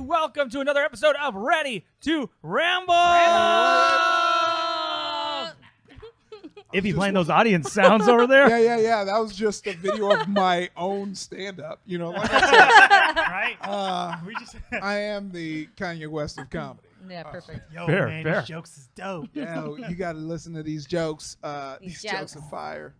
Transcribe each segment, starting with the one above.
welcome to another episode of Ready to Ramble. If you playing those audience sounds over there. Yeah. That was just a video of my own stand-up. You know, like I said, right? I am the Kanye West of comedy. Yeah, perfect. Yo, Fair, man, fair. these jokes is dope. Yeah, you got to listen to these jokes. These jokes are fire.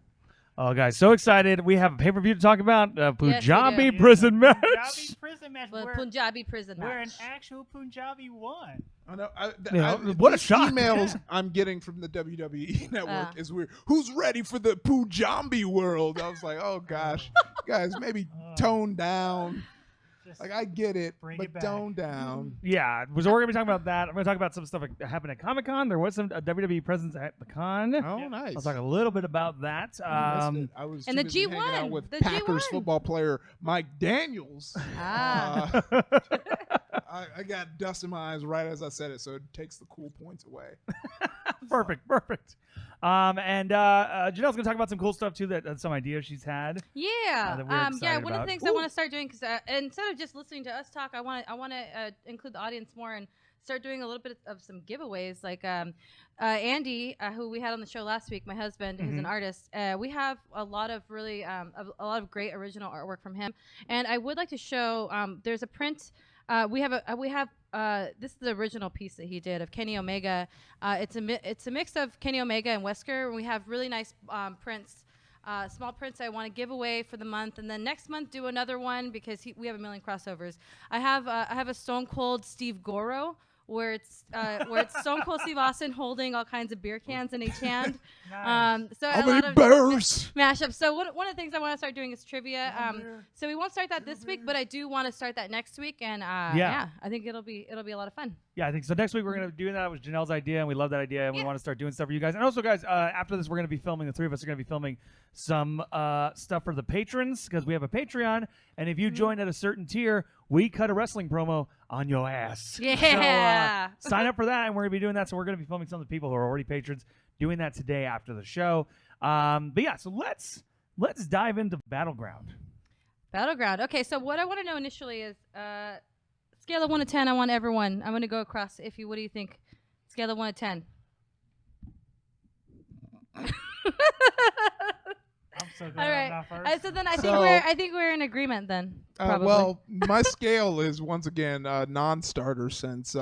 Oh, guys, so excited. We have a pay-per-view to talk about. Punjabi do. Prison match. Punjabi Prison match. Well, Where, Punjabi Prison match. where an actual Punjabi won. I know. What a these shock. emails I'm getting from the WWE network is weird. Who's ready for the Punjabi world? I was like, oh, gosh. Guys, maybe tone down. Just Like, I get it, bring but it back. tone down. Yeah, so we're going to be talking about that. I'm going to talk about some stuff that happened at Comic-Con. There was some WWE presence at the con. Oh, nice. I'll talk a little bit about that. I was And too the busy G1, hanging out with the Packers G1. football player Mike Daniels. Ah. I got dust in my eyes right as I said it, so it takes the cool points away. Perfect. And Janelle's going to talk about some cool stuff, too, some ideas she's had. Yeah. that we're excited One of about. the things I want to start doing, because instead of just listening to us talk, I want to include the audience more and start doing a little bit of some giveaways. Like Andy, who we had on the show last week, my husband, who's an artist. We have a lot of really a lot of great original artwork from him, and I would like to show. There's a print. We have this is the original piece that he did of Kenny Omega. It's a mix of Kenny Omega and Wesker. We have really nice prints, small prints I want to give away for the month, and then next month do another one because we have a million crossovers. I have a Stone Cold Steve Goro where it's Stone Cold Steve Austin holding all kinds of beer cans in each hand. Nice. So How a lot many of bears? mashups. So one of the things I want to start doing is trivia. So we won't start that this week, but I do want to start that next week, and I think it'll be a lot of fun. Yeah, I think so. Next week we're going to be doing that. It was Janelle's idea, and we love that idea, and we want to start doing stuff for you guys. And also, guys, after this, we're going to be filming. The three of us are going to be filming some stuff for the patrons because we have a Patreon, and if you join at a certain tier, we cut a wrestling promo on your ass. Yeah. So, sign up for that, and we're going to be doing that. So we're going to be filming some of the people who are already patrons doing that today after the show. But yeah, so let's dive into Battleground. Battleground. Okay, so what I want to know initially is scale of 1 to 10. I want everyone. I'm going to go across. What do you think? Scale of 1 to 10. I'm so glad All I'm not right. first. So then I So- think we're in agreement then. Probably. Well, my scale is once again non-starter since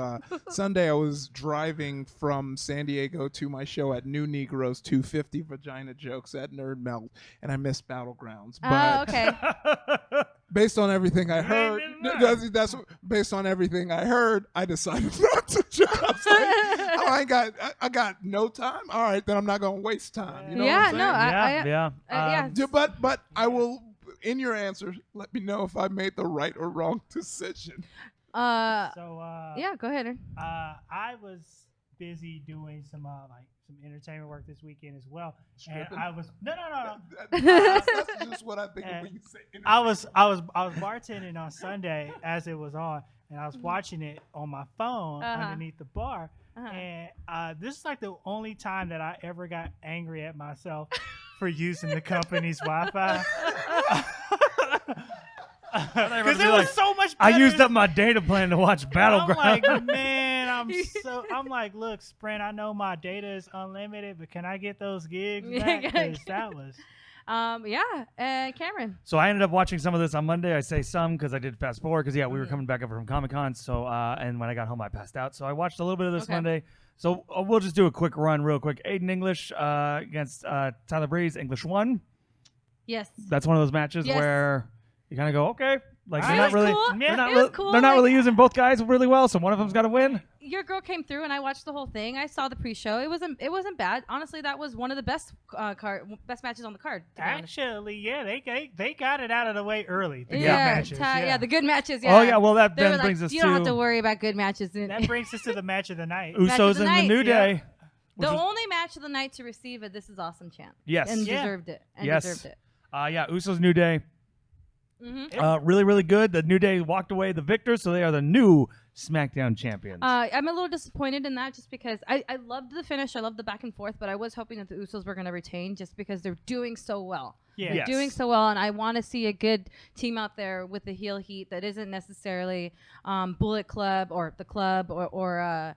Sunday I was driving from San Diego to my show at New Negroes 250 Vagina Jokes at Nerd Melt, and I missed Battlegrounds. But okay. based on everything I heard, that's based on everything I heard, I decided not to jump. I was like, oh, I got no time. All right, then I'm not gonna waste time. You know what I'm saying? Yeah. Yeah, but I will. In your answer, let me know if I made the right or wrong decision. Yeah, go ahead. Aaron. I was busy doing some entertainment work this weekend as well. Stripping? And I was no. That's just what I think of when you say. I was bartending on Sunday as it was on, and I was watching it on my phone underneath the bar. And this is like the only time that I ever got angry at myself for using the company's Wi-Fi. Because it was so much better. I used up my data plan to watch Battleground. I'm like, man, I'm like, look, Sprint, I know my data is unlimited, but can I get those gigs back? Because that was... Cameron. So I ended up watching some of this on Monday. I say some because I did fast forward because, we were coming back up from Comic-Con. So, and when I got home, I passed out. So I watched a little bit of this Monday. So we'll just do a quick run real quick. Aiden English against Tyler Breeze. English won. Yes. That's one of those matches where you kind of go, okay. Like they're It not was really, cool. they're not, It was cool. they're not Like- really using both guys really well. So one of them's got to win. Your girl came through and I watched the whole thing. I saw the pre-show. It wasn't bad. Honestly, that was one of the best matches on the card. To be honest. Actually, yeah, they got it out of the way early. The good Yeah, matches. the good matches. Yeah. Oh yeah, well that They were then like, brings us you don't have to to worry about good matches. That brings us to the match of the night. Match of Usos the and the night. New Day. The only match of the night to receive a "This Is Awesome" chant. Yes. And Yeah. deserved it. And Yes. deserved it. Usos New Day. Mm-hmm. Really, really good. The New Day walked away the victors, so they are the new SmackDown champions. I'm a little disappointed in that just because I loved the finish. I loved the back and forth, but I was hoping that the Usos were going to retain just because they're doing so well. Yeah. They're doing so well, and I want to see a good team out there with the heel heat that isn't necessarily Bullet Club or the Club or a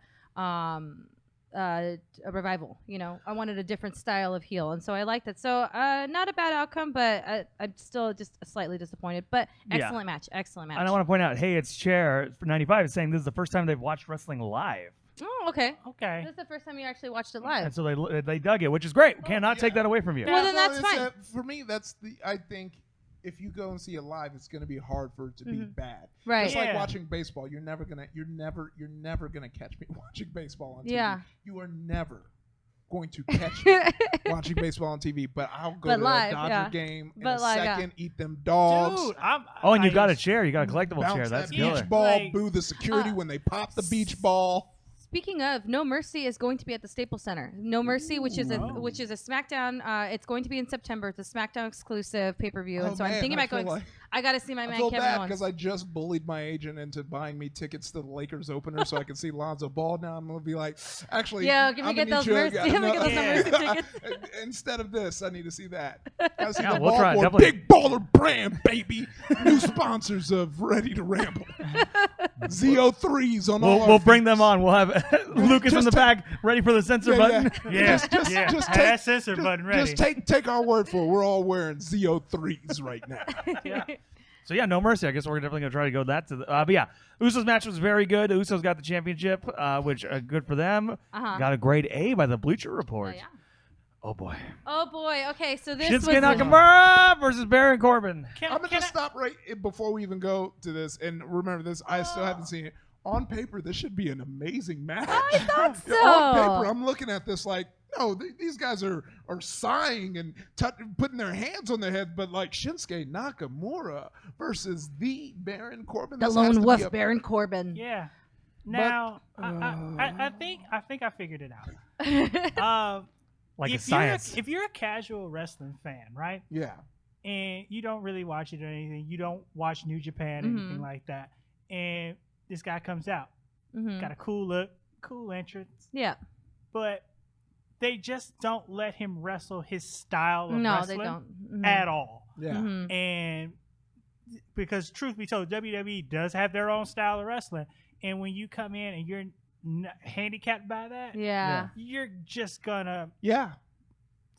Revival. You know, I wanted a different style of heel, and so I liked it. So not a bad outcome, but I'm still just slightly disappointed. But excellent match. And I want to point out, hey, it's Chair for 95 is saying this is the first time they've watched wrestling live. Oh, okay. Okay. This is the first time you actually watched it live. And so they dug it, which is great. Cannot take that away from you. Well, then that's fine. For me, I think if you go and see it live, it's going to be hard for it to be bad. Right. Just like watching baseball, you're never gonna catch me watching baseball on TV. Yeah. You are never going to catch me watching baseball on TV. But I'll go to live, a Dodger game in But a live, second, eat them dogs. Dude, And you got a chair. You got a collectible chair. Bounce That's that killer. beach ball, Like, boo the security when they pop the beach ball. Speaking of, No Mercy is going to be at the Staples Center. No Mercy, which is a SmackDown. It's going to be in September. It's a SmackDown exclusive pay-per-view, and so I'm thinking about going. I got to see my man I feel Kevin bad Owens. because I just bullied my agent into buying me tickets to the Lakers opener so I can see Lonzo Ball. Now I'm gonna be like, actually, Yeah, can we I'm get gonna those need Mercy? Can we get those Mercy tickets? Instead of this, I need to see that. I see Yeah, the we'll try, Ball Boy, definitely. Big Baller Brand, baby. New sponsors of Ready to Ramble. ZO3s on all. We'll bring them on. We'll have Lucas in just the back ready for the censor button. Yeah. Just Have take that censor button ready. Just take our word for it. We're all wearing ZO3s right now. Yeah. So yeah, No Mercy. I guess we're definitely gonna try to go that to the. But yeah, Usos match was very good. The Usos got the championship, which good for them. Got a grade A by the Bleacher Report. Yeah. Oh boy. Oh boy. Okay, so this Shinsuke was Nakamura versus Baron Corbin. I'm gonna just stop right before we even go to this. And remember this, I still haven't seen it. On paper, this should be an amazing match. I thought so. On paper, I'm looking at this like, no, these guys are sighing and putting their hands on their head, but like Shinsuke Nakamura versus the Baron Corbin. the this has lone to be wolf a- Baron Corbin. Yeah. Now, I think I figured it out. Like a if science. if you're a casual wrestling fan, right, Yeah. and you don't really watch it or anything, you don't watch New Japan or anything like that, and this guy comes out, got a cool look, cool entrance, Yeah. but they just don't let him wrestle his style of No, wrestling they don't. at all. Yeah. And because truth be told, WWE does have their own style of wrestling, and when you come in and you're handicapped by that, Yeah. you're just gonna Yeah.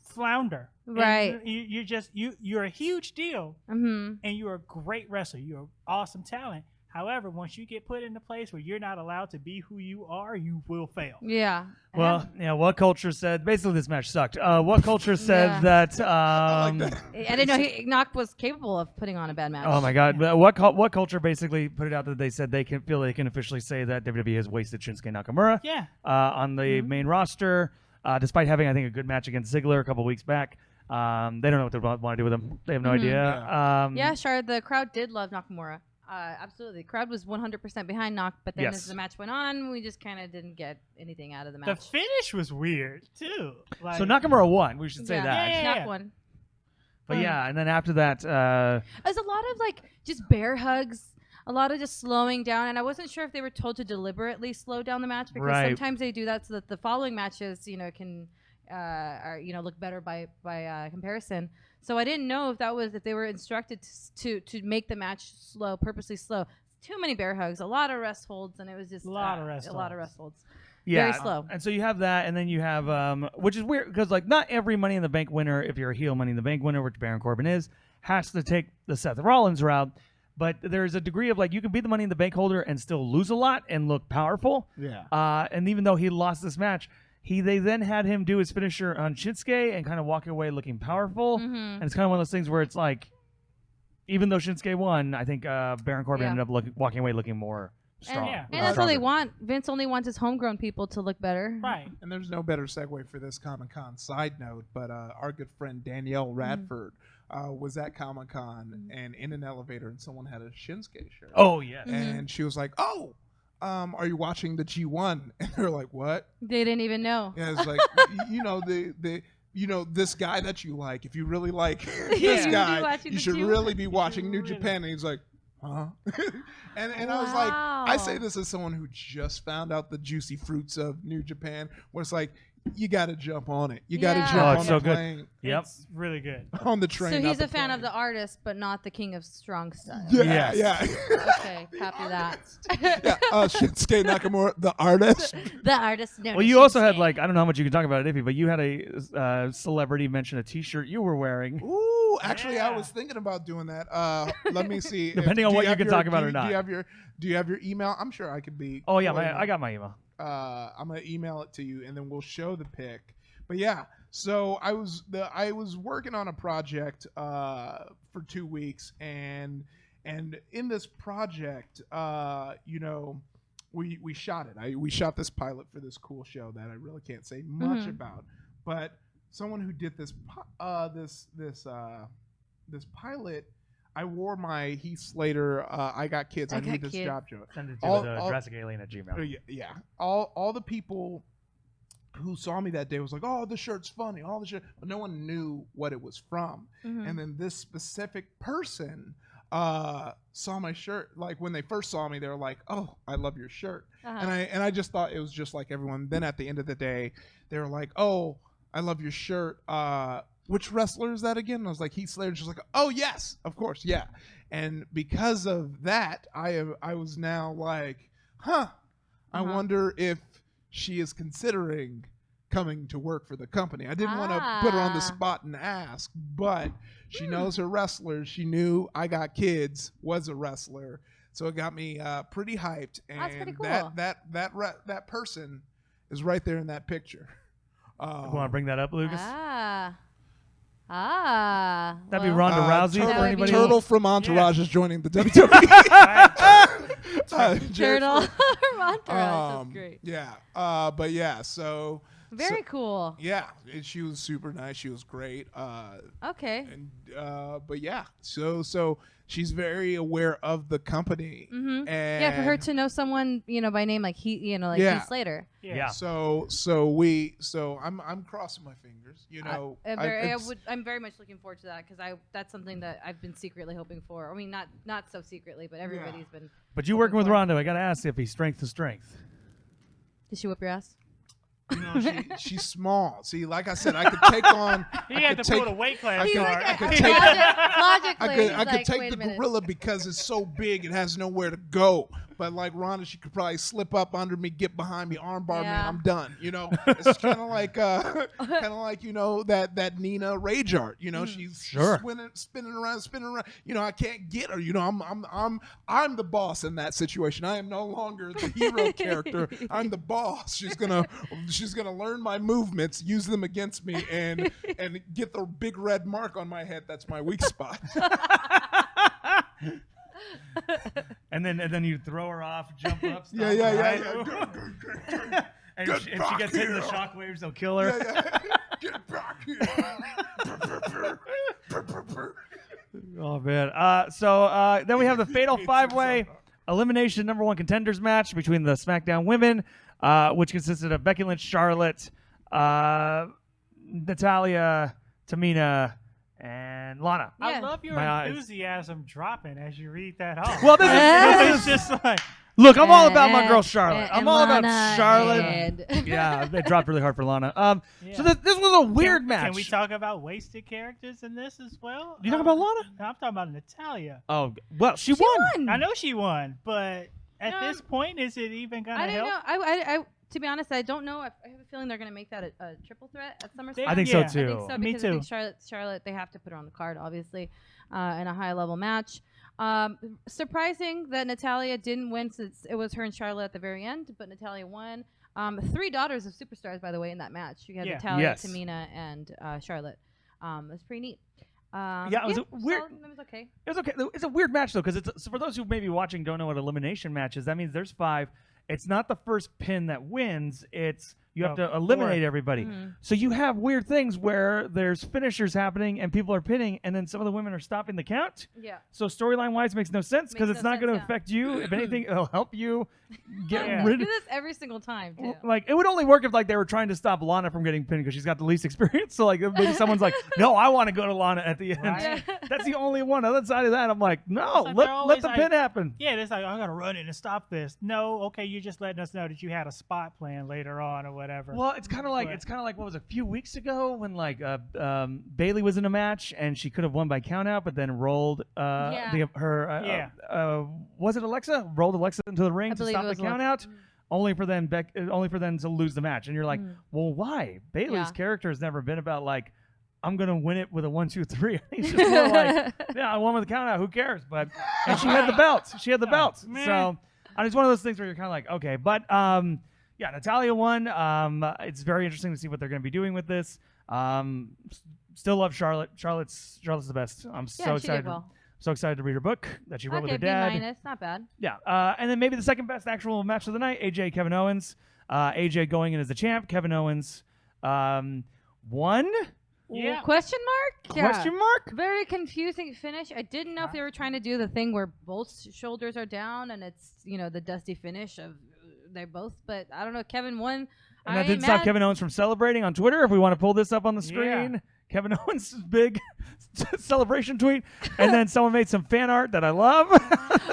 flounder. And Right. you're a huge deal, Mm-hmm. and you're a great wrestler. You're an awesome talent. However, once you get put in a place where you're not allowed to be who you are, you will fail. Yeah. Well, yeah. What culture said? Basically, this match sucked. What culture said Yeah. that? I like that. I didn't know Knock was capable of putting on a bad match. Oh my God! What culture basically put it out that they said they can officially say that WWE has wasted Shinsuke Nakamura Yeah. on the main roster, despite having I think a good match against Ziggler a couple weeks back. They don't know what they want to do with him. They have no idea. Yeah, Shard, the crowd did love Nakamura. Absolutely. The crowd was 100% behind Knock, but then as the match went on, we just kind of didn't get anything out of the The match. finish was weird too. Like, So Nakamura won. We should say that. Yeah. Knock won. But yeah, and then after that, There's a lot of like just bear hugs, a lot of just slowing down, and I wasn't sure if they were told to deliberately slow down the match because Right. sometimes they do that so that the following matches, can look better by comparison. So I didn't know if they were instructed to make the match slow, purposely slow. Too many bear hugs, a lot of rest holds, and it was just A lot of rest holds. yeah, Very slow. And so you have that, and then you have, which is weird because like not every Money in the Bank winner, if you're a heel Money in the Bank winner, which Baron Corbin is, has to take the Seth Rollins route. But there's a degree of like you can be the Money in the Bank holder and still lose a lot and look powerful. Yeah. And even though he lost this match, they then had him do his finisher on Shinsuke and kind of walk away looking powerful. And it's kind of one of those things where it's like, even though Shinsuke won, I think Baron Corbin ended up walking away looking more strong. Yeah. And that's all they want. Vince only wants his homegrown people to look better. Right. And there's no better segue for this Comic-Con side note, but our good friend Danielle Radford was at Comic-Con and in an elevator, and someone had a Shinsuke shirt. Oh, yes. And she was like, "Oh, are you watching the G1?" And they're like, "What?" They didn't even know. Yeah, it's like this guy that you like. If you really like this guy, you should really be watching New Japan. And he's like, huh? and I was like, I say this as someone who just found out the juicy fruits of New Japan, where it's like, you got to jump on it. You Yeah. got to Oh, jump on it's the so good. plane, Yep. It's really good. on the train. So not he's the a fan of plane. the artist, but not the king of strong style. Yeah, Yes. yeah. Okay, copy that. Yeah, Shinsuke Nakamura, the artist. The artist. known Well, as you also had Shinsuke. like I don't know how much you can talk about it, Iffy, but you had a celebrity mention a T-shirt you were wearing. Ooh, actually, I Yeah. was thinking about doing that. Let me see. Depending on do what you have can your- talk about do or you- not. Do you have your email? I'm sure I could be. Oh yeah, cool I got my email. I'm gonna email it to you, and then we'll show the pic. But yeah, so I was working on a project for 2 weeks, and in this project, we shot it. We shot this pilot for this cool show that I really can't say much about, but someone who did this pilot. I wore my Heath Slater. I got kids. I I got need this kids. job. Send it to All- the all- Jurassic Alien at Gmail. Yeah. All the people who saw me that day was like, "Oh, the shirt's funny." All the shirt, but no one knew what it was from. Mhm. And then this specific person saw my shirt. Like when they first saw me, they were like, "Oh, I love your shirt." Uh-huh. And I just thought it was just like everyone. Then at the end of the day, they were like, "Oh, I love your shirt." Which wrestler is that again? And I was like, Heath Slater. She's like, "Oh yes, of course, yeah." And because of that, I was now like, "Huh, I Uh-huh. wonder if she is considering coming to work for the company." I didn't want to put her on the Ah. spot and ask, but she knows her wrestlers. She knew I Got Kids was a wrestler, so it got me pretty hyped. And That's pretty cool. that person is right there in that picture. Want to bring that up, Lucas? That'd That'd be Ronda Rousey Turtle, That for would anybody. be- Turtle from Entourage is joining the WWE. Jerry Turtle. Fur- Ronda Rousey. That's great. Yeah, but yeah, so Very cool. yeah, and she was super nice. She was great. Okay. And but yeah, so she's very aware of the company. Mm-hmm. And Yeah, for her to know someone, by name like Yeah. Heath Slater. Yeah. So I'm crossing my fingers. I'm very much looking forward to that because that's something that I've been secretly hoping for. I mean, not so secretly, but everybody's been. But you working with Ronda, I gotta ask if he's strength to strength. Did she whip your ass? She's small. See, like I said, I could take on. He I had could to pull take- the weight class I could- card. I could Logic- take- logically, I could he's take like, the wait a minute. gorilla because it's so big it has nowhere to go. But like Ronda, she could probably slip up under me, get behind me, armbar me, and Yeah. I'm done. It's kind of like that Nina Rage art. She's Sure. spinning around. I can't get her. I'm the boss in that situation. I am no longer the hero character. I'm the boss. She's gonna learn my movements, use them against me, and get the big red mark on my head. That's my weak spot. And then you throw her off, jump up. Stop Yeah. her, right? And Get if she back gets hit in the here. shockwaves, they'll kill her. Get back here. Oh man. So then we have the Fatal 5-Way Elimination #1 Contenders match between the SmackDown women, which consisted of Becky Lynch, Charlotte, Natalya, Tamina, and Lana. I Yeah. love your My eyes. enthusiasm dropping as you read that off. Well, this it's is just like look. I'm all about my girl Charlotte. I'm and all about Lana Charlotte. and- Yeah, they dropped really hard for Lana. yeah. So this was a weird match. Can we talk about wasted characters in this as well? You talking about Lana? No, I'm talking about Natalya. Oh, well, she She won. won. I know she won, but at this Um, point, is it even gonna I don't help? know. I to be honest, I don't know. I have a feeling they're going to make that a triple threat at SummerSlam. I think so Yeah. too. I think so Me because I think too. Charlotte, they have to put her on the card, obviously, in a high level match. Surprising that Natalya didn't win since it was her and Charlotte at the very end, but Natalya won. 3 daughters of superstars, by the way, in that match. You had Yeah. Natalya, Yes. Tamina, and Charlotte. It was pretty neat. Yeah, it was a weird- solid. It was okay. It was okay. It's a weird match though, because so for those who may be watching don't know what elimination match is. That means there's 5. It's not the first pin that wins. It's you have No, to eliminate 4. everybody. Mhm. So you have weird things where there's finishers happening and people are pinning, and then some of the women are stopping the count. Yeah. So storyline wise, makes no sense because Makes it's no not going to sense, yeah. affect you. If anything, it'll help you get Yeah. rid Do of. this every single time, too. Like it would only work if like they were trying to stop Lana from getting pinned because she's got the least experience. So like maybe someone's like, no, I want to go to Lana at the end. Right. That's the only one. Other side of that, I'm like, no, It's like let they're always the like- pin happen. Yeah, it's like I gotta run in and stop this. No, okay, you're just letting us know that you had a spot plan later on or whatever. Well, it's kind of like what was it, a few weeks ago when like Bailey was in a match and she could have won by countout, but then rolled was it Alexa? Rolled Alexa into the ring to stop the countout, only for them to lose the match. And you're like, well, why? Bailey's character has never been about like, I'm gonna win it with a 1, 2, 3. He's just more like, yeah, I won with the countout. Who cares? But and she had the belt. She had the belt. So it's one of those things where you're kind of like, okay, but yeah, Natalya won. It's very interesting to see what they're gonna be doing with this. Still love Charlotte. Charlotte's the best. I'm so excited. So excited to read her book that she wrote with her dad. B-, not bad. Yeah, and then maybe the second best actual match of the night: AJ Kevin Owens. AJ going in as the champ. Kevin Owens won. Yeah. Question mark? Yeah. Question mark? Very confusing finish. I didn't know if they were trying to do the thing where both shoulders are down and it's, the dusty finish of they both, but I don't know. Kevin won. And that didn't stop Kevin Owens from celebrating on Twitter. If we want to pull this up on the screen, Kevin Owens' big celebration tweet. And then someone made some fan art that I love.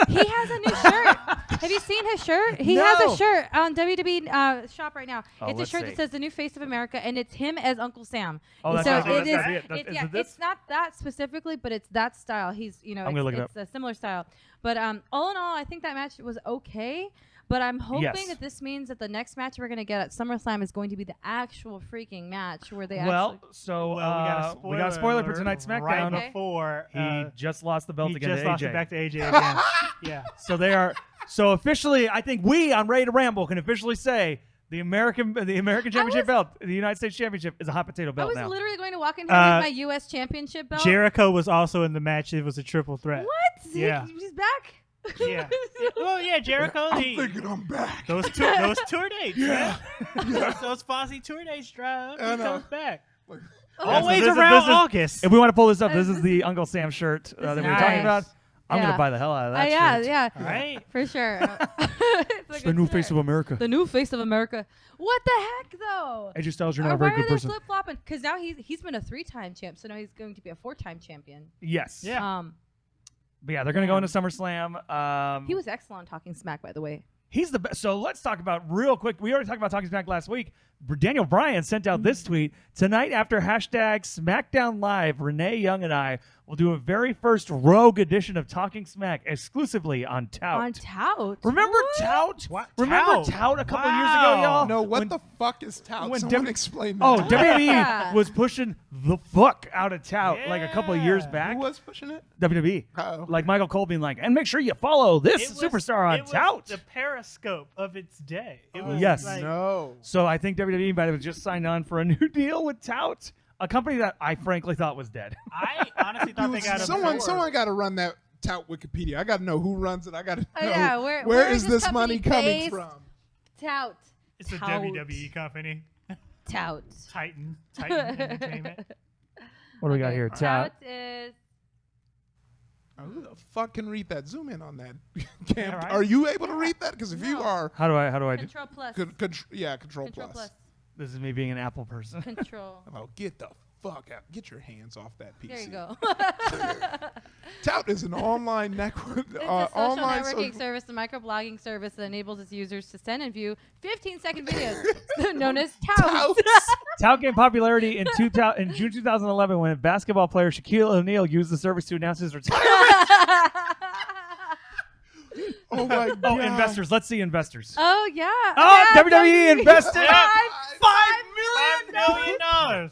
He has a new shirt. Have you seen his shirt? He has a shirt on WWE shop right now. It's a shirt that says "The New Face of America," and it's him as Uncle Sam. Oh, that's so it's not that specifically, but it's that style. He's, I'm gonna look it up. It's a similar style. But all in all, I think that match was okay. But I'm hoping that this means that the next match we're going to get at SummerSlam is going to be the actual freaking match where they we got a spoiler for tonight's SmackDown. Right before he just lost the belt again to AJ. He just lost it back to AJ again. Yeah. So they are. So officially, I think we on Ready to Ramble can officially say the American Championship belt, the United States Championship, is a hot potato belt now. I was literally going to walk in here with my U.S. Championship belt. Jericho was also in the match. It was a triple threat. What? Yeah. He's back? Yeah. Well, yeah, Jericho. I'm thinking I'm back. Those tour dates, man. Those Fozzy tour dates drive. He comes back. Always around August. If we want to pull this up, this is the Uncle Sam shirt that we were talking about. I'm going to buy the hell out of that shirt. Yeah. Right? For sure. It's the new face of America. The new face of America. What the heck, though? AJ Styles, you're not a very good person. Why are they flip-flopping? Because now he's been a 3-time champ, so now he's going to be a 4-time champion. Yes. Yeah. But yeah, they're going to go into SummerSlam. He was excellent talking smack, by the way. He's the best. So let's talk about real quick. We already talked about talking smack last week. Daniel Bryan sent out this tweet. Tonight after #SmackDown Live, Renee Young and I will do a very first rogue edition of Talking Smack exclusively on Tout. On Tout? Remember Tout? What? Remember Tout a couple years ago, y'all? No, what the fuck is Tout? Someone explain that. Oh, WWE was pushing the fuck out of Tout like a couple of years back. Who was pushing it? WWE. Uh-oh. Like Michael Cole being like, and make sure you follow this superstar on Tout. It was the Periscope of its day. It was yes. like, No. So I think WWE might have just signed on for a new deal with Tout, a company that I frankly thought was dead. I honestly thought they got someone got to run that Tout Wikipedia. I got to know who runs it. I got to know where is this money coming from? Tout. It's a WWE company. Tout. Titan Entertainment. What do we got here? Tout is. Who the fuck can read that? Zoom in on that. Yeah, right? Are you able to read that? Because if you are, how do I do? Control plus. Control plus. This is me being an Apple person. Control. Oh, get the fuck out! Get your hands off that PC. There you go. Tout is an online network. It's a social networking service, a microblogging service that enables its users to send and view 15-second videos known as Tout. Tout gained popularity in June 2011 when basketball player Shaquille O'Neal used the service to announce his retirement. Oh my god! Oh, investors. Let's see investors. Oh yeah. Oh, WWE invested $5 million.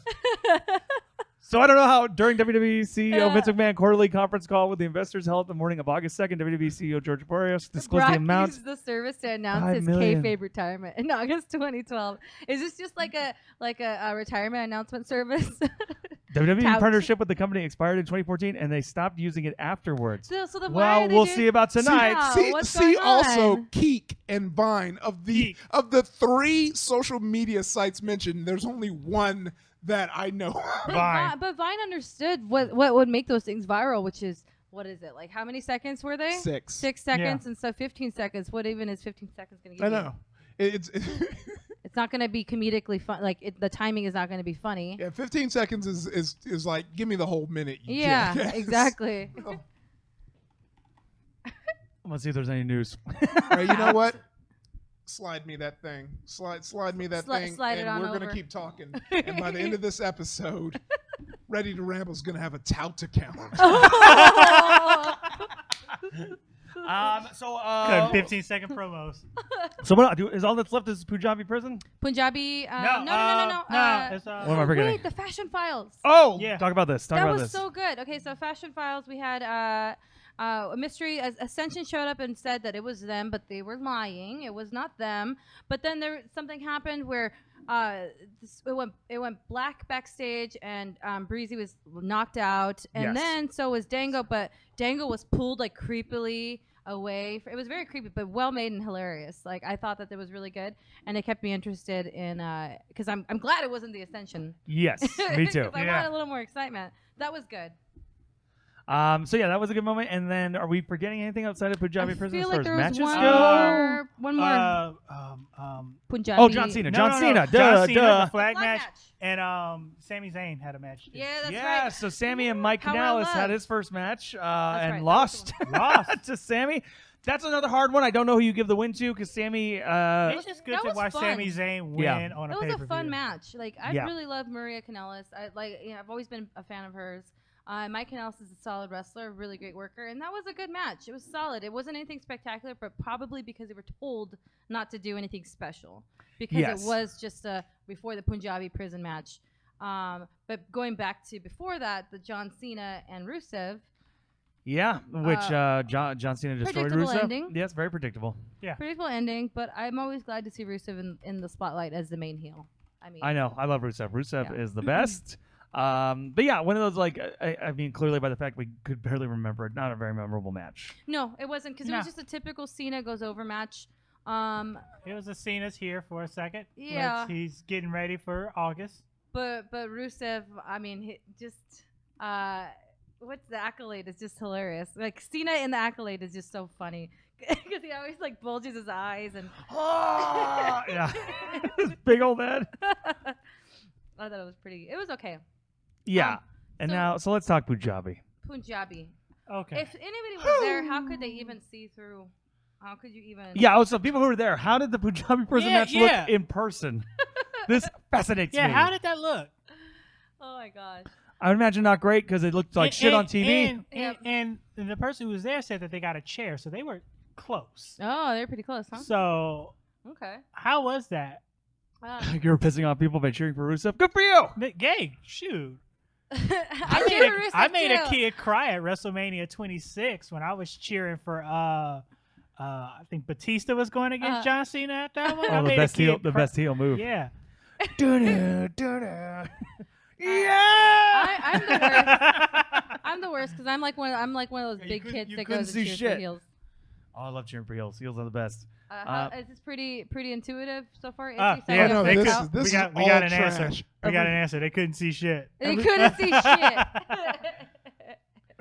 So I don't know how during WWE CEO Vince McMahon quarterly conference call with the investors held the morning of August 2nd, WWE CEO George Barrios disclosed the amount. Used the service to announce his kayfabe retirement in August 2012. Is this just like a retirement announcement service? WWE partnership with the company expired in 2014, and they stopped using it afterwards. So then well, we'll see about tonight. See also Keek and Vine of the 3 social media sites mentioned. There's only one that I know. But Vine understood what would make those things viral, which is, what is it? Like, how many seconds were they? 6. 6 seconds, and so 15 seconds. What even is 15 seconds going to give you? I know. It's not going to be comedically fun. Like, the timing is not going to be funny. Yeah, 15 seconds is like, give me the whole minute. Yeah, exactly. Let's see if there's any news. All right, you know what? slide me that thing. Slide me that Slide thing. it and on we're over. gonna keep talking. And by the end of this episode, Ready to Ramble's gonna have a tout account. Good 15-second promos. So what I'll do is all that's left is Punjabi Prison. Punjabi. No. No. It's, What am I forgetting? Wait, the Fashion Files. Oh, Yeah. Talk about this. Talk That about was this. so good. Okay, so Fashion Files, we had a mystery. Ascension showed up and said that it was them, but they were lying. It was not them. But then something happened where it went black backstage, and Breezy was knocked out, and Yes. then so was Dango, but Dango was pulled like creepily away. It was very creepy, but well made and hilarious. Like I thought that it was really good, and it kept me interested in because I'm glad it wasn't the Ascension. Yes, me too. 'Cause I wanted a little more excitement. That was good. So yeah, that was a good moment. And then, are we forgetting anything outside of Punjabi I Prison feel as far like as there was matches one go? more Punjabi. Oh, John Cena. John Cena. John Duh, Cena, duh. the flag Flag match, match. and Sami Zayn had a match. Too. Yeah, that's Yeah, right. so Sammy and Mike Power Canales of had Love. his first match and right, that was lost the Lost. to Sammy. That's another hard one. I don't know who you give the win to because Sammy. It's just good that to was watch fun. Sami Zayn win Yeah. on a That was pay-per-view. a fun match. Like I Yeah. really love Maria Kanellis. I've always been a fan of hers. Mike Kanellis is a solid wrestler, really great worker, and that was a good match. It was solid. It wasn't anything spectacular, but probably because they were told not to do anything special because Yes. it was just before the Punjabi Prison match. But going back to before that, the John Cena and Rusev. Yeah, which John Cena destroyed predictable Rusev. ending. Yeah, it's very predictable. Predictable ending, but I'm always glad to see Rusev in the spotlight as the main heel. I mean, I know. I love Rusev. Rusev Yeah. is the best. But yeah, one of those like I mean, clearly by the fact we could barely remember it, not a very memorable match. no, it wasn't because it No. was just a typical Cena goes over match. It was a Cena's here for a second. Yeah. He's getting ready for August. But Rusev, I mean, what's the accolade is just hilarious. Like Cena in the accolade is just so funny because he always like bulges his eyes and. Yeah, his big old head. I thought it was pretty. It was okay. Yeah, and so- now so let's talk Punjabi. Punjabi. Okay. If anybody was there, how could they even see through? How could you even? Yeah, oh, so people who were there, how did the Punjabi Prison match look in person? This fascinates me. How did that look? Oh my gosh. I would imagine not great because it looked like shit on TV. And the person who was there said that they got a chair, so they were close. Oh, they're pretty close, huh? So Okay. how was that? You were pissing off people by cheering for Rusev. Good for you. Gay, shoot. I I made a too. kid cry at WrestleMania 26 when I was cheering for I think Batista was going against John Cena at that one. I Oh, made a kid cry. best heel move. Yeah. Yeah. I'm the worst. I'm the worst because I'm like one of those You big couldn't- kids you that couldn't goes see and cheers shit. for heels. Oh, I love cheering for heels. Heels are the best. Is this pretty intuitive so far? Yeah, Izzy? Sound no, they good? this could- is- this we is got all an answer. trash. We got an answer. They couldn't see shit. They couldn't see shit.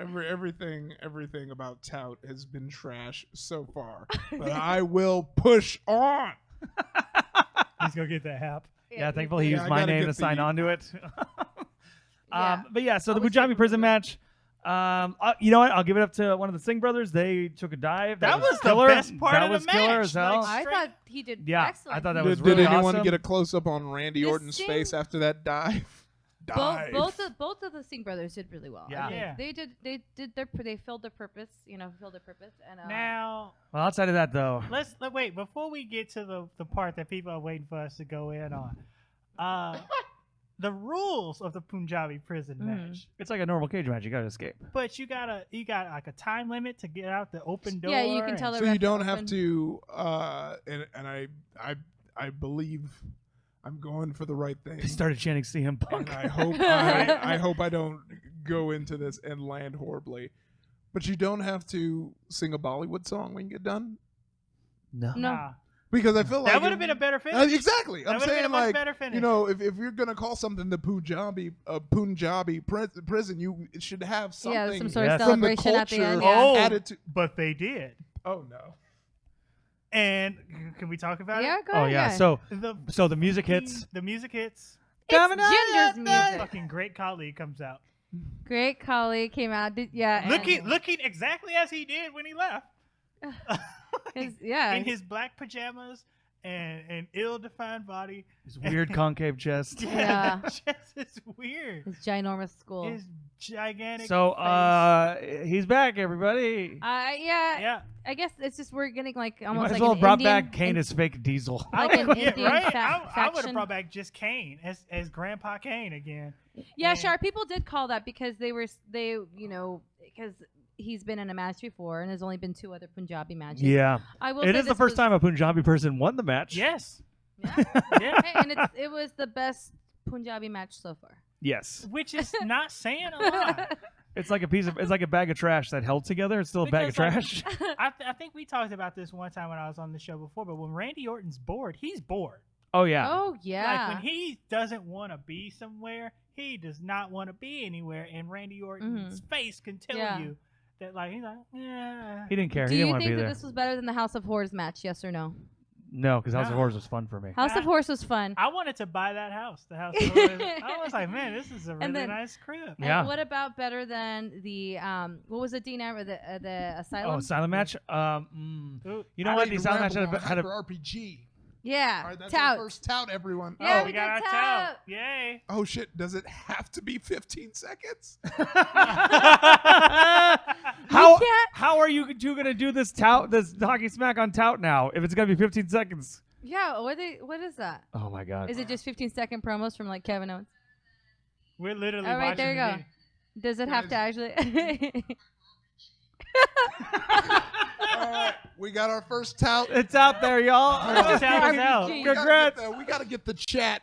Everything about Tout has been trash so far, but I will push on. He's gonna get that hap. Yeah, thankfully he Yeah, used I my gotta name get to sign the- on to it. Yeah. But yeah, so I the was Punjabi cheering for Prison Rusev. match. You know what? I'll give it up to one of the Singh brothers. They took a dive. That was the killer. best part that of the was killer match. as hell. Like, I thought he did Yeah, excellent. I thought that was Did really anyone awesome. get a close up on Randy The Orton's Singh- face after that dive? Dive. both of the Singh brothers did really well. I Yeah. think. Yeah. They filled their purpose. Filled their purpose. And Now Uh, Well, outside of that, though, let's wait before we get to the part that people are waiting for us to go in on. The rules of the Punjabi Prison match, it's like a normal cage match. You got to escape. but you got like a time limit to get out the open door. yeah, you can tell and- the So ref you to don't have open. to. And I believe I'm going for the right thing. They started chanting CM Punk. And I hope I hope I don't go into this and land horribly. But you don't have to sing a Bollywood song when you get done, No. No. Nah. because I feel like That would have been a better finish. exactly. That I'm would've been a saying much like better finish. you know if you're gonna call something the Punjabi prison, you should have something Yeah, some sort Yes. of from the celebration at the culture end. Oh. Yeah, added to. But they did. Oh no. And can we talk about yeah it? go Oh ahead. yeah. So the music hits. The music hits. It's Ginger's music. Fucking great colleague comes out. Great colleague came out. Looking exactly as he did when he left. His, yeah. In his black pajamas and ill-defined body. His weird concave chest. Yeah. Chest is weird. His ginormous skull. His gigantic. So face. he's back, everybody. Yeah. I guess it's just we're getting like You almost might as like well an have brought Indian, back Kane as fake Diesel. Like an Yeah, Indian right. fa- I would have faction. brought back just Kane as Grandpa Kane again. Yeah, And- sure. People did call that because because he's been in a match before, and there's only been 2 other Punjabi matches. Yeah. I will. It say is the this first was- time a Punjabi person won the match. Yes. Yeah. Yeah. Hey, and it was the best Punjabi match so far. Yes. Which is not saying a lot. It's like it's like a bag of trash that held together. It's still a bag of Because, trash. I think we talked about this one time when I was on the show before, but when Randy Orton's bored, he's bored. Oh yeah. Oh yeah. Like when he doesn't want to be somewhere, he does not want to be anywhere, and Randy Orton's face can tell Yeah. you that. Like he's like, yeah. He didn't care. Do He didn't you want to think be that there. this was better than the House of Horrors match? Yes or no? No, because House of No. Horrors was fun for me. House of Horrors was fun. I wanted to buy that house. The house. I was like, man, this is a really then- nice crib. Yeah. And what about better than the what was it, Dean Amber, the Asylum? Oh, silent match. Ooh, You know I what? need The to silent match ramble had a on Hyper RPG. Yeah. All right, that's tout. our first tout, everyone. Yeah, oh, we we got did our tout. tout. Yay. Oh shit! Does it have to be 15 seconds? how can't- how are you two gonna do this hockey smack on tout now if it's gonna be 15 seconds? Yeah. What is that? Oh my god. Is it just 15-second promos from like Kevin Owens? We're literally All right, watching there you the go. video. Does it have to actually? All right, we got our first tout. It's out there, y'all. First tout is out. RPG. Congrats. We gotta get the chat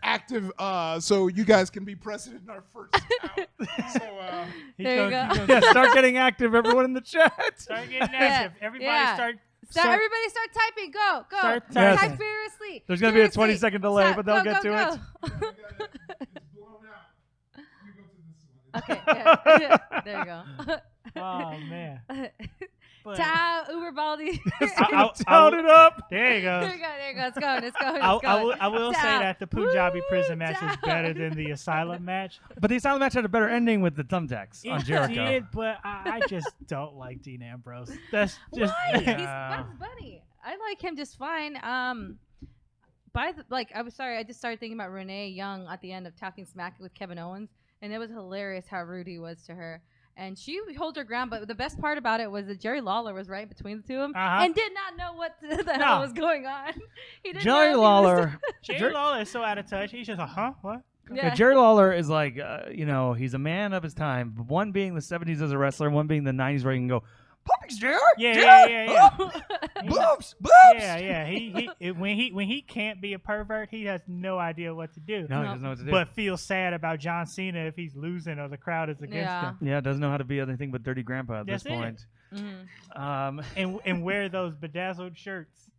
active, so you guys can be present in our first tout. So, He's There you gonna- go. he's gonna Yeah, start getting active, everyone in the chat. Start getting active. Everybody Yeah. start. Everybody start typing. Go. Start Yes. Type furiously. There's gonna be a Furiously. 20-second delay, Stop. but they'll Go, get go, to go. it's blown out. We go to this one. Okay. Yeah. There you go. Oh man. But- Ciao, Uber Baldi. Tout it up. There you go. There you go. There you go. It's going. It's going. I, It's going. I will say Ciao. that the Punjabi Woo, prison match is ciao. better than the asylum match. But the asylum match had a better ending with the thumbtacks on It Jericho. did, but I just don't like Dean Ambrose. That's just Why? He's Yeah. Bugs Bunny. I like him just fine. I'm sorry. I just started thinking about Renee Young at the end of Talking Smack with Kevin Owens, and it was hilarious how rude he was to her. And she held her ground, but the best part about it was that Jerry Lawler was right between the two of them Uh-huh. and did not know what the hell was going on. He didn't Jerry know if he was- Lawler. Jerry Lawler is so out of touch. He's just like, huh? What? Yeah, Jerry Lawler is like, he's a man of his time. One being the 70s as a wrestler, one being the 90s where he can go, puppies, Jerry. Yeah, Jerry, yeah. boobs, boobs. Yeah. When he can't be a pervert, he has no idea what to do. No, he doesn't know what to do. But feels sad about John Cena if he's losing or the crowd is against Yeah. him. Yeah, doesn't know how to be anything but dirty grandpa at That's this it. point. Mhm. And wear those bedazzled shirts.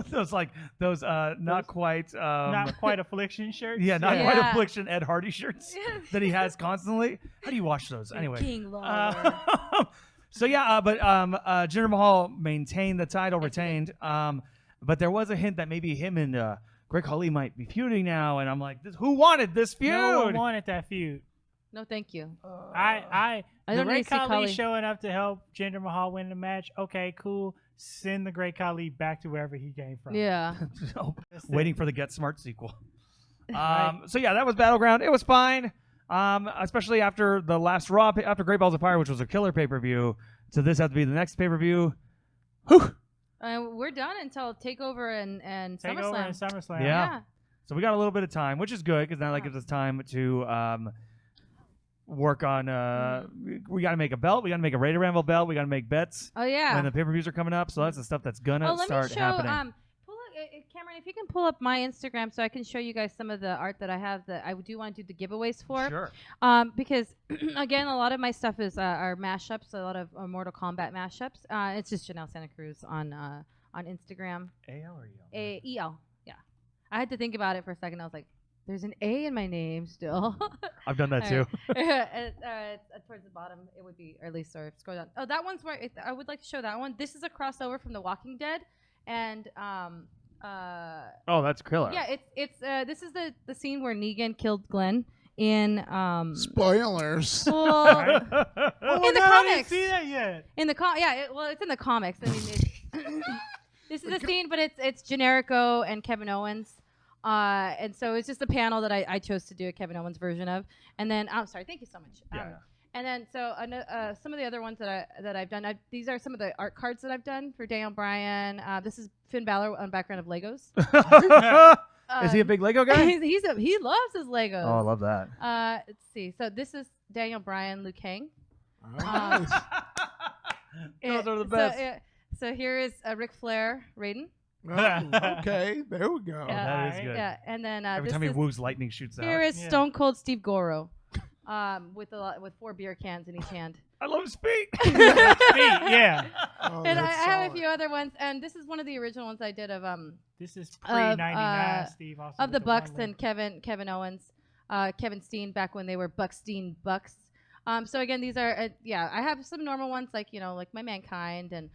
those not quite Not quite affliction shirts. yeah, not Yeah. quite affliction Ed Hardy shirts that he has constantly. How do you wash those anyway? King Lawler. So yeah, but Jinder Mahal maintained the title, retained. But there was a hint that maybe him and Greg Khali might be feuding now, and I'm like, who wanted this feud? No one wanted that feud. No, thank you. I don't the Great need to see Khali Khali. showing up to help Jinder Mahal win the match. Okay, cool. Send the Great Khali back to wherever he came from. Yeah. That's it. Waiting for the Get Smart sequel. Right. So yeah, that was Battleground. It was fine, especially after the last Raw, after Great Balls of Fire, which was a killer pay-per-view. So this had to be the next pay-per-view. Whew. We're done until Takeover and Take SummerSlam. over in SummerSlam. Yeah. So we got a little bit of time, which is good because now that gives us time to work on. We got to make a belt. We got to make a Raider Ramble belt. We got to make bets Oh yeah. when the pay-per-views are coming up. So that's the stuff that's gonna Let start me show. happening. Pull up, Cameron, if you can pull up my Instagram so I can show you guys some of the art that I have that I do want to do the giveaways for. Sure. Because again, a lot of my stuff is are mashups. A lot of Mortal Kombat mashups. It's just Janel Santa Cruz on Instagram. AL or EL? EL. Yeah. I had to think about it for a second. I was like, there's an A in my name still. I've done that too. Towards the bottom, it would be, or at least, or scroll down. Oh, that one's where I would like to show that one. This is a crossover from The Walking Dead, and Oh, that's killer. yeah, it's this is the scene where Negan killed Glenn in Spoilers. well, Oh, in the no, I didn't comics. see that yet. in the it's in the comics. I mean, This is a scene, but it's Generico and Kevin Owens. And so it's just a panel that I chose to do a Kevin Owens version of. And then, I'm sorry, thank you so much. And then, so some of the other ones that I've done, these are some of the art cards that I've done for Daniel Bryan. This is Finn Balor on background of Legos. Is he a big Lego guy? He loves his Legos. Oh, I love that. Let's see. So this is Daniel Bryan, Liu Kang. Those are the best. So here is Ric Flair, Raiden. Okay, there we go. That is good. Yeah, and then Every time he woos, lightning shoots out. here is Stone Cold Steve Goro, with 4 beer cans in each hand. I love his feet. Yeah. Oh, And I that's have a solid. few other ones, and this is one of the original ones I did of This is pre-99, Steve. Also of the with one Bucks leg. and Kevin Owens, Kevin Steen back when they were Buckstein Bucks. So again, these are I have some normal ones like like my Mankind and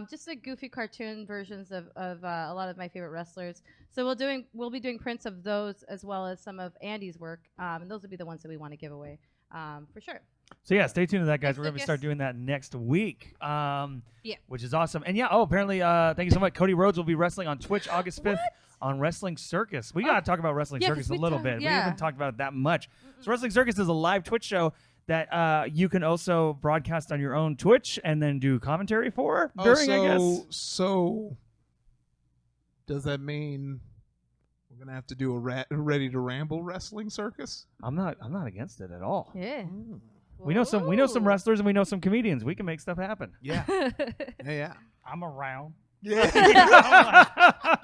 just the goofy cartoon versions of a lot of my favorite wrestlers. So we'll be doing prints of those as well as some of Andy's work, and those will be the ones that we want to give away for sure. So yeah, stay tuned to that, guys. Thanks, We're gonna Lucas. start doing that next week. Yeah. Which is awesome. And apparently, thank you so much. Cody Rhodes will be wrestling on Twitch August 5th on Wrestling Circus. We gotta talk about Wrestling Yeah, Circus 'cause a we little talk- bit. We yeah. haven't talked about it that much. So Wrestling Circus is a live Twitch show that you can also broadcast on your own Twitch and then do commentary for during, I guess. So does that mean we're gonna have to do a Ready to Ramble Wrestling Circus? I'm not against it at all. Yeah. We know some Whoa. wrestlers and we know some comedians. We can make stuff happen. Yeah, yeah, I'm around. yeah.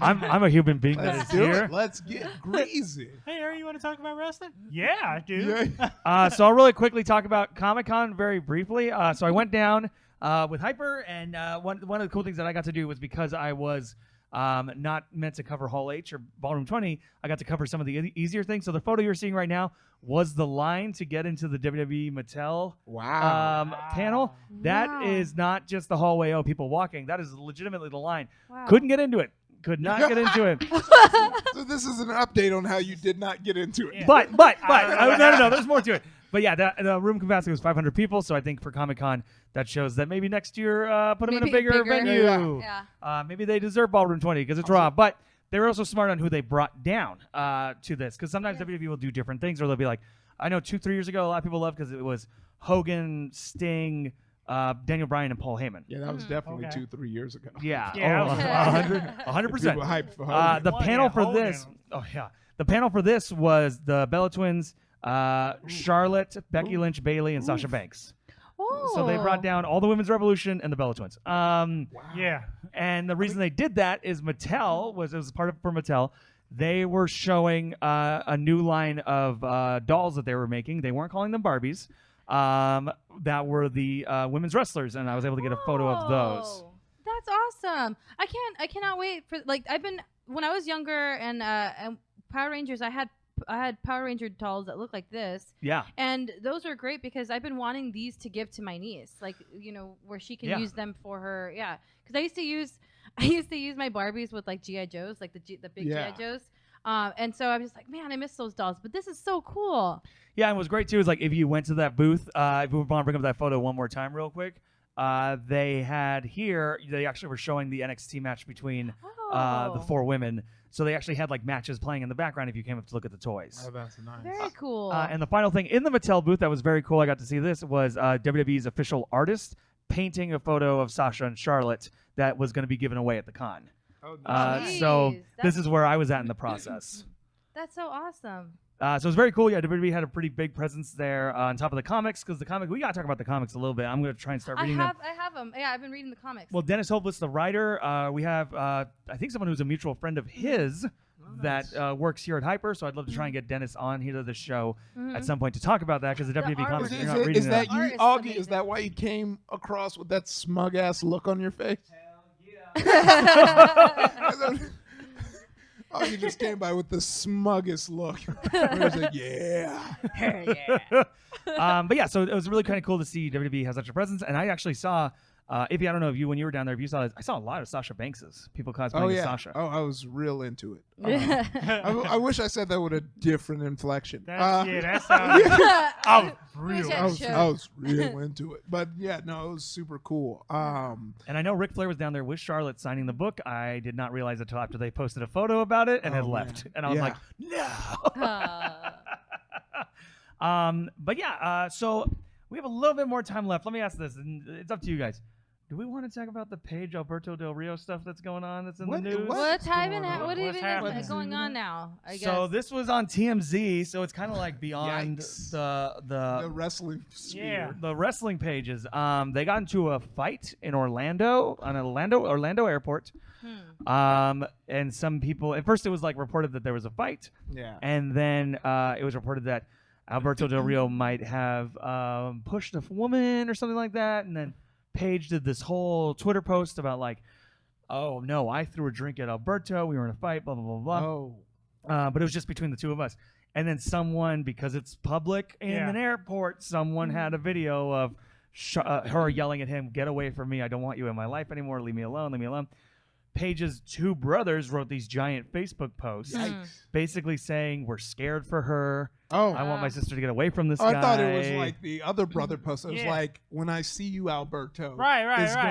I'm a human being that Let's is do here. it. Let's get greasy. Hey, Aaron, you want to talk about wrestling? Yeah, I do. Yeah. So I'll really quickly talk about Comic-Con very briefly. So I went down with Hyper, and one of the cool things that I got to do was because I was not meant to cover Hall H or Ballroom 20, I got to cover some of the easier things. So the photo you're seeing right now was the line to get into the WWE Mattel Wow. panel. That Wow. is not just the hallway, people walking. That is legitimately the line. Wow. Couldn't get into it. Could not get into it. So this is an update on how you did not get into it. Yeah. But no, there's more to it. But yeah, the room capacity was 500 people, so I think for Comic-Con that shows that maybe next year put them in a Maybe bigger bigger. venue. Yeah. Maybe they deserve Ballroom 20 because it's Raw. But they were also smart on who they brought down to this, because sometimes WWE will do different things, or they'll be like, I know 2-3 years ago a lot of people loved because it was Hogan, Sting, Daniel Bryan, and Paul Heyman. Yeah, that was definitely Okay. 2-3 years ago. Yeah, Yeah, oh, I was- 100%. People hyped for Hogan. The Well, panel yeah, for Hogan. this, the panel for this was the Bella Twins, Charlotte, Becky Lynch, Bailey, and Sasha Banks. Oh. So they brought down all the Women's Revolution and the Bella Twins. Yeah. And the reason they did that is Mattel it was part of for Mattel. They were showing a new line of dolls that they were making. They weren't calling them Barbies. That were the women's wrestlers, and I was able to get a photo of those. Oh, that's awesome. I cannot wait for when I was younger and Power Rangers. I had Power Ranger dolls that look like this, Yeah. and those are great because I've been wanting these to give to my niece, where she can Yeah. use them for her. Yeah, because I used to use my Barbies with like GI Joes, like the big Yeah. GI Joes. And so I was just like, man, I miss those dolls, but this is so cool. Yeah, and what's great too is like if you went to that booth, if we want to bring up that photo one more time real quick, they actually were showing the NXT match between the 4 women. So they actually had like matches playing in the background if you came up to look at the toys. Oh, that's nice. Very cool. And the final thing in the Mattel booth that was very cool, I got to see this, was WWE's official artist painting a photo of Sasha and Charlotte that was going to be given away at the con. Oh, nice. So Jeez, this is where I was at in the process. That's so awesome. So it was very cool. Yeah, WWE had a pretty big presence there on top of the comics, because we got to talk about the comics a little bit. I'm going to try and start I reading them. have them. Yeah, I've been reading the comics. Well, Dennis Hopeless, the writer, we have, I think, someone who's a mutual friend of his that works here at Hyper. So I'd love to try and get Dennis on here to the show at some point to talk about that, because the WWE art comics, was you're not reading Is them. that Art you, is Augie? amazing. Is that why you came across with that smug ass look on your face? Oh, you just came by with the smuggest look. I was like, yeah. But yeah, so it was really kind of cool to see WWE has such a presence. And I actually saw if I don't know if you, when you were down there, if you saw this, I saw a lot of Sasha Bankses. People cosplaying as Sasha. Oh, I was real into it. I wish I said that with a different inflection. That sounds. I was real. I was real into it. But yeah, no, it was super cool. And I know Ric Flair was down there with Charlotte signing the book. I did not realize it until after they posted a photo about it and had left. And I was like, no. But yeah, so we have a little bit more time left. Let me ask this, and it's up to you guys. Do we want to talk about the Paige Alberto Del Rio stuff that's going on? That's in the news. What's happening? What What's is going on now? I guess. So this was on TMZ, so it's kind of like beyond the wrestling sphere. The wrestling pages. They got into a fight in Orlando airport. And some people at first it was like reported that there was a fight. Yeah. And then it was reported that Alberto Del Rio might have pushed a woman or something like that, and then Paige did this whole Twitter post about like, oh no, I threw a drink at Alberto. We were in a fight, blah, blah, blah, blah. Oh. But it was just between the two of us. And then someone, because it's public in an airport, someone had a video of her yelling at him, get away from me. I don't want you in my life anymore. Leave me alone. Leave me alone. Paige's two brothers wrote these giant Facebook posts basically saying we're scared for her. Oh, I want my sister to get away from this guy. I thought it was like the other brother post. It was like, when I see you, Alberto, right,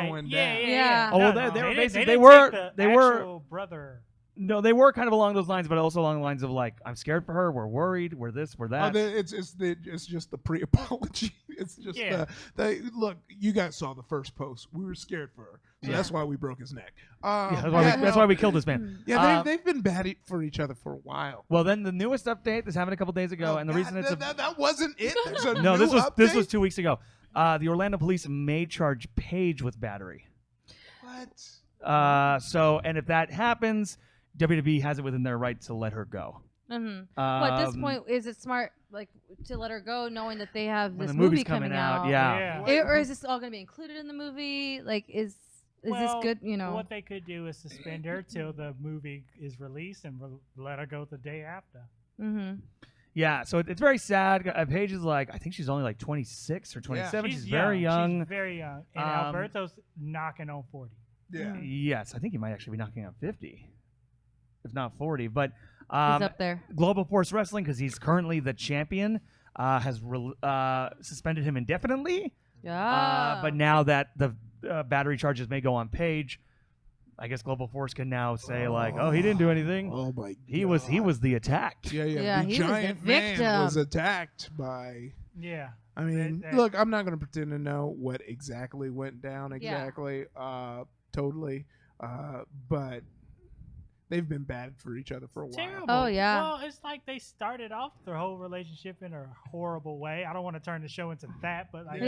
going down. Yeah. Oh, No, they were basically they were brother. No, they were kind of along those lines, but also along the lines of like, I'm scared for her. We're worried. We're this. We're that. It's just the pre-apology. It's just the look. You guys saw the first post. We were scared for her, so that's why we broke his neck. That's why we killed this man. Yeah, they've been bad for each other for a while. Well, then the newest update this happened a couple days ago, and the reason it's that wasn't it. This was 2 weeks ago. The Orlando police may charge Paige with battery. What? So, and if that happens, WWE has it within their right to let her go. Well, at this point, is it smart like to let her go, knowing that they have When this the movie's movie coming out? Or is this all going to be included in the movie? Like, is this good? You know, what they could do is suspend her till the movie is released and let her go the day after. Yeah, so it's very sad. Paige is like, I think she's only like 26 or 27. She's very young. She's very young. And Alberto's knocking on 40. Yeah. Yes, I think he might actually be knocking on 50, if not 40. But he's up there. Global Force Wrestling, because he's currently the champion, has suspended him indefinitely. Yeah. But now that the battery charges may go on Paige, I guess Global Force can now say like, oh, he didn't do anything. Oh my God. He was the attacked. Yeah. The giant man was attacked by. Yeah. I mean, look, I'm not going to pretend to know what exactly went down exactly, totally, but they've been bad for each other for a while. Terrible. Oh yeah. Well, it's like they started off their whole relationship in a horrible way. I don't want to turn the show into that, but like,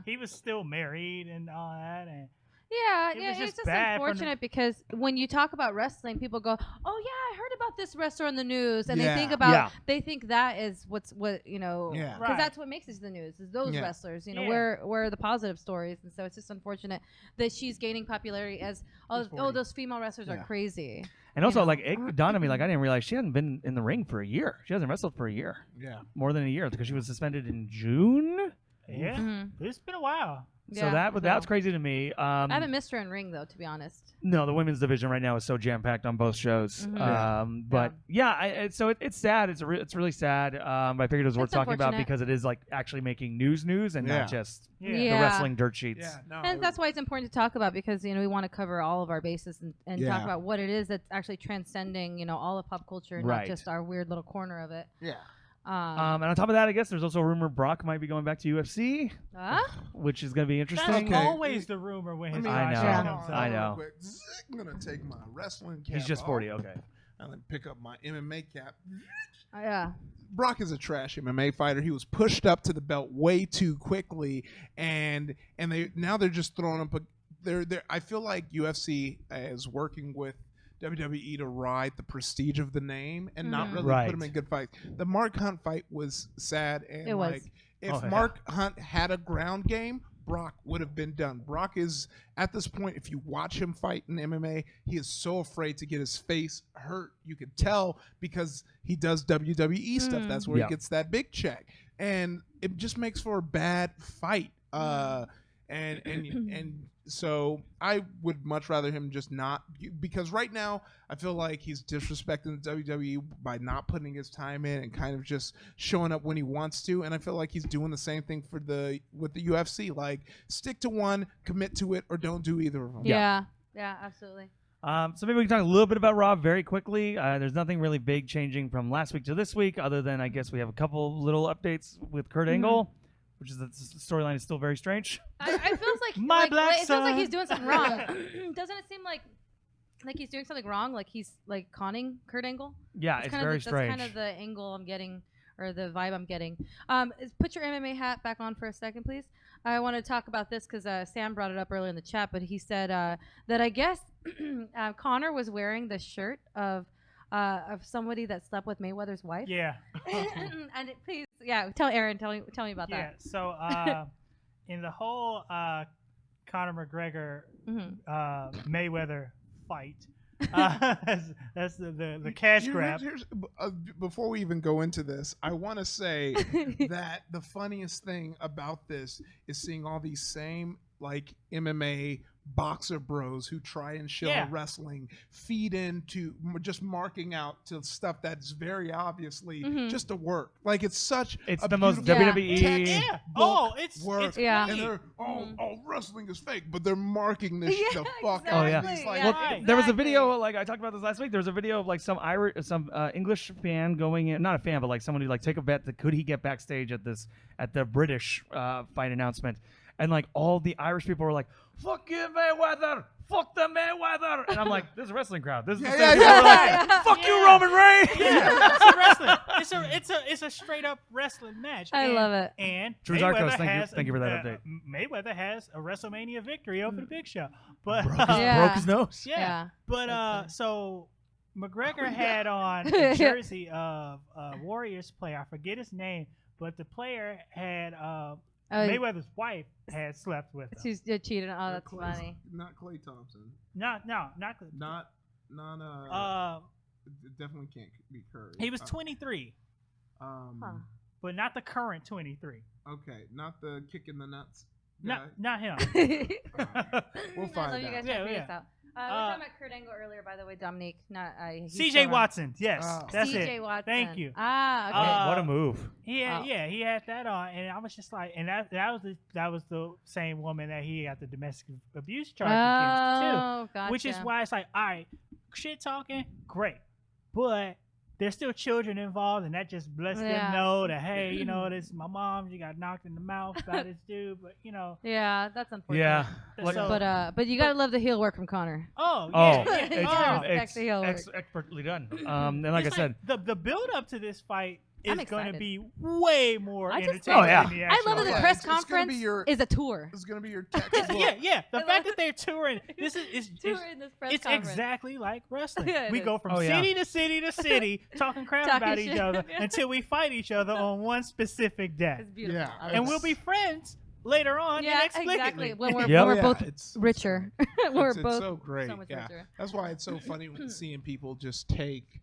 he was still married and all that, and. It's just unfortunate because when you talk about wrestling, people go, "Oh yeah, I heard about this wrestler in the news," and they think that is what because that's what makes it to the news is those wrestlers. Where are the positive stories, and so it's just unfortunate that she's gaining popularity as those female wrestlers are crazy. And also, like, it dawned on me, like, I didn't realize she hadn't been in the ring for a year. She hasn't wrestled for a year. Yeah, more than a year because she was suspended in June. Yeah, it's been a while. So that's crazy to me. I haven't missed her in ring though, to be honest. No, the women's division right now is so jam packed on both shows. But it's sad. It's really sad. But I figured it was worth talking about because it is like actually making news and not just the wrestling dirt sheets. And that's why it's important to talk about because we want to cover all of our bases and talk about what it is that's actually transcending all of pop culture, not just our weird little corner of it. Yeah. And on top of that, I guess there's also a rumor Brock might be going back to UFC, which is going to be interesting. That's always the rumor when his I know. I'm going to take my wrestling cap. He's just 40, okay. And then pick up my MMA cap. Yeah. Brock is a trash MMA fighter. He was pushed up to the belt way too quickly, and they're just throwing him. I feel like UFC is working with WWE to ride the prestige of the name and not really put him in good fights. The Mark Hunt fight was sad, and if Mark Hunt had a ground game, Brock would have been done. Brock is at this point, if you watch him fight in MMA, he is so afraid to get his face hurt. You can tell because he does WWE stuff. That's where he gets that big check, and it just makes for a bad fight. And So I would much rather him just not, because right now I feel like he's disrespecting the WWE by not putting his time in and kind of just showing up when he wants to. And I feel like he's doing the same thing with the UFC. Like, stick to one, commit to it, or don't do either of them. Yeah, absolutely. So maybe we can talk a little bit about Raw very quickly. There's nothing really big changing from last week to this week, other than I guess we have a couple little updates with Kurt Angle, which is the storyline is still very strange. I feels like it feels like he's doing something wrong. Doesn't it seem like he's doing something wrong? Like he's like conning Kurt Angle? Yeah, it's very strange. That's kind of the angle I'm getting, or the vibe I'm getting. Put your MMA hat back on for a second, please. I want to talk about this because Sam brought it up earlier in the chat, but he said that I guess Conor was wearing the shirt of somebody that slept with Mayweather's wife. Yeah. And please, tell Aaron, tell me about that. Yeah. So in the whole Conor McGregor Mayweather fight, that's the cash grab. Before we even go into this, I want to say that the funniest thing about this is seeing all these same like MMA boxer bros who try and show wrestling feed into just marking out to stuff that's very obviously just a work. Like it's the most WWE work. And they're wrestling is fake, but they're marking this the fuck exactly. out. Exactly. There was a video, like I talked about this last week. There was a video of like some English fan going in, not a fan, but like someone who like take a bet that could he get backstage at the British fight announcement. And like all the Irish people were like, "Fuck you, Mayweather! Fuck the Mayweather!" And I'm like, "This is a wrestling crowd. This is the same people like, fuck you, Roman Reigns!" Yeah, it's a wrestling. It's a straight up wrestling match. I love it. And Drew Zarkos, thank you for that update. Mayweather has a WrestleMania victory over the Big Show, but broke his nose. Yeah. But so McGregor had on a jersey of Warriors player. I forget his name, but the player had Mayweather's wife had slept with him. She's cheating. Oh, that's funny. Not Klay Thompson. Not definitely can't be Curry. He was 23. But not the current 23. Okay, not the kick in the nuts. Not him. We'll find out. You guys figure this out. We were talking about Kurt Angle earlier, by the way, Dominique. CJ Watson. Yes, that's it. CJ Watson. Thank you. Okay. What a move. He had that on, and I was just like, and that was the same woman that he got the domestic abuse charge against too. Gotcha. Which is why it's like, all right, shit talking, great, but there's still children involved, and that just lets them know that, hey, you know, this is my mom. She got knocked in the mouth by this dude, but you know. Yeah, that's unfortunate. Yeah. But you gotta love the heel work from Conor. It's expertly done. And like I said, the build up to this fight is going to be way more entertaining. I love that the press conference is a tour. It's going to be your yeah. The fact that they're touring, this is touring this press it's conference. Exactly like wrestling. Yeah, we go from city to city to city, talking crap about each other until we fight each other on one specific day. It's beautiful. Yeah, and we'll be friends later on. Yeah, inexplicably. exactly. When we're both richer. It's so great. So much richer. That's why it's so funny seeing people just take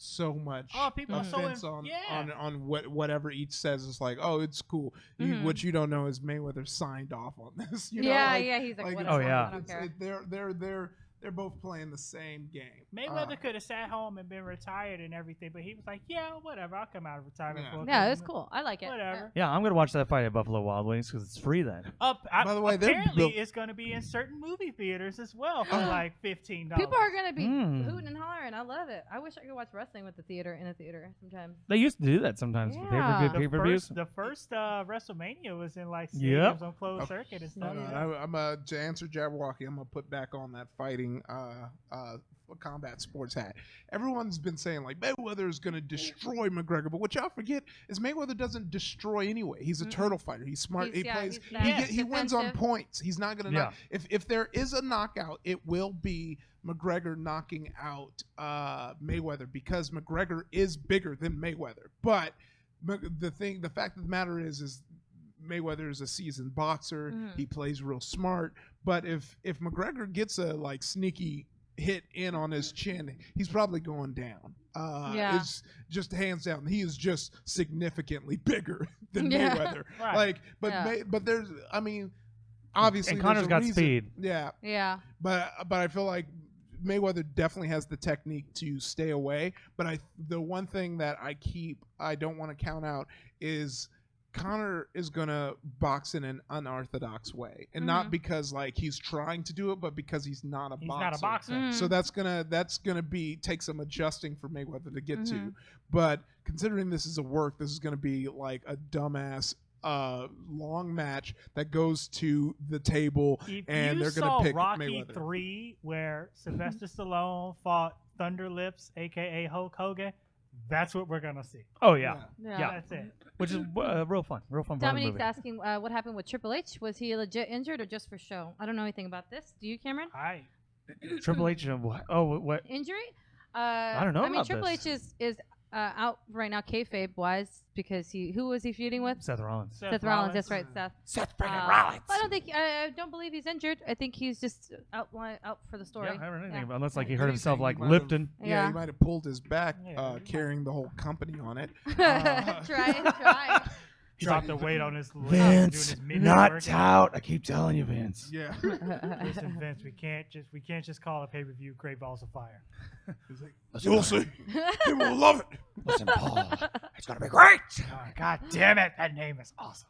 so much offense on whatever each says. It's like, oh, it's cool. What you don't know is Mayweather signed off on this. You know? He's like whatever. I don't care. They're both playing the same game. Mayweather could have sat home and been retired and everything, but he was like, yeah, whatever, I'll come out of retirement. Yeah, it's cool. I like it. Whatever. Yeah, I'm gonna watch that fight at Buffalo Wild Wings because it's free then. By the way, apparently it's going to be in certain movie theaters as well for like $15. People are going to be hooting and hollering. I love it. I wish I could watch wrestling with in a theater sometimes. They used to do that sometimes. Yeah. Pay-per-views. The first WrestleMania was in like stadiums on closed circuit and stuff. I'm to answer Jabberwocky, I'm gonna put back on that fighting combat sports hat. Everyone's been saying like Mayweather is going to destroy McGregor, but what y'all forget is Mayweather doesn't destroy anyway. He's a turtle fighter. He's smart. He plays. He wins on points. He's not going to knock. If there is a knockout, it will be McGregor knocking out Mayweather because McGregor is bigger than Mayweather. But the fact of the matter is Mayweather is a seasoned boxer. He plays real smart. But if McGregor gets a like sneaky hit in on his chin, he's probably going down. It's just hands down. He is just significantly bigger than Mayweather. Right. But there's, I mean, obviously, And Conor's there's a got reason. speed. Yeah, Yeah. but I feel like Mayweather definitely has the technique to stay away. But the one thing that I don't want to count out is Conor is gonna box in an unorthodox way, and not because like he's trying to do it, but because he's not a boxer. He's not a boxer. Mm. So that's gonna take some adjusting for Mayweather to get to. Mhm. But considering this is a work, this is gonna be like a dumbass long match that goes to the table, If and you they're saw gonna pick Rocky Mayweather. 3, where Sylvester Stallone fought Thunder Lips, aka Hulk Hogan, that's what we're gonna see. Oh yeah, Yeah. That's it. which is real fun, violent Dominique's movie. asking what happened with Triple H. Was he legit injured or just for show? I don't know anything about this. Do you, Cameron? Triple H. What? Injury? I don't know I mean, about Triple this. H is out right now, kayfabe wise, because who was he feuding with? Seth Rollins. Seth Rollins. That's right, Seth. Seth Rollins. I don't believe he's injured. I think he's just out for the story. Yeah, I haven't heard anything Yeah. unless like he If hurt himself anything, like he might have- lifting. Yeah, he might have pulled his back, Yeah. carrying the whole company on it. Try. Dropped the weight on his leg, doing Vince, his midnight not workout. tout. I keep telling you, Vince. Yeah. Listen, Vince, we can't just call a pay-per-view Great Balls of Fire. You'll see. People will love it. Listen, Paul, it's gonna be great. God damn it, that name is awesome.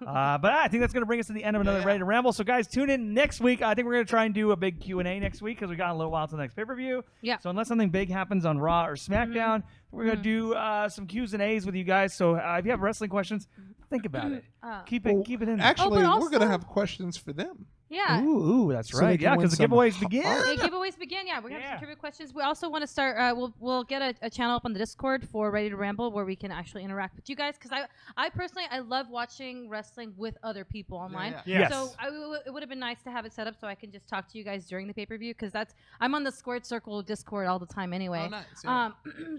But I think that's going to bring us to the end of another Ready to Ramble. So, guys, tune in next week. I think we're going to try and do a big Q&A next week because we got a little while to the next pay-per-view. Yeah. So unless something big happens on Raw or SmackDown, we're going to do some Q's and A's with you guys. So if you have wrestling questions, think about it. Keep it in there. Actually, but we're going to also- have questions for them. Yeah. Ooh, that's So they right. can Yeah, win because the some giveaways art. begin. The giveaways begin. Yeah, we're gonna have some trivia questions. We also want to start. We'll get a channel up on the Discord for Ready to Ramble where we can actually interact with you guys. Because I personally love watching wrestling with other people online. Yeah. Yes. So it would have been nice to have it set up so I can just talk to you guys during the pay-per-view because I'm on the Squared Circle Discord all the time anyway. Oh, nice. Yeah.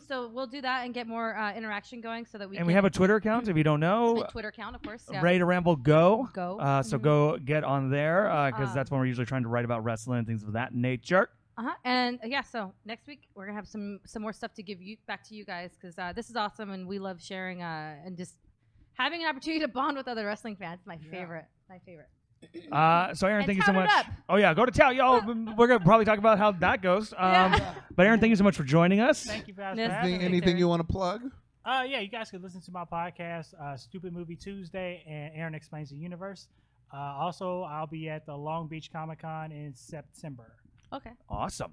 So we'll do that and get more interaction going so that we And can. we have a Twitter account if you don't know. a Twitter account, of course. Yeah. Ready to Ramble Go. Go. So go get on there because Uh, that's when we're usually trying to write about wrestling and things of that nature. And yeah, so next week we're gonna have some more stuff to give you back to you guys because this is awesome and we love sharing and just having an opportunity to bond with other wrestling fans. My favorite. So Aaron, And thank you so tout it much. up. Oh yeah, go to town. Yo, we're gonna probably talk about how that goes. But Aaron, thank you so much for joining us. Thank you guys Yes, for having thank me. you. Anything you want to plug? Yeah, you guys can listen to my podcast, Stupid Movie Tuesday, and Aaron Explains the Universe. Also, I'll be at the Long Beach Comic Con in September. Okay. Awesome.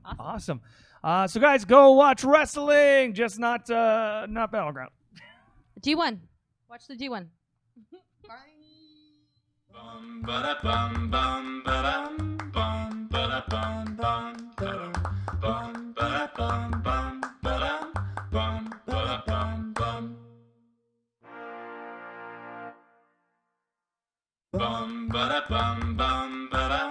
So guys, go watch wrestling, just not Battleground. G1. Watch the G1. Bum ba da bum bum ba dum bum ba da bum bum ba dum bum ba da bum bum ba dum bum ba da bum bum bum ba da bum bum ba dum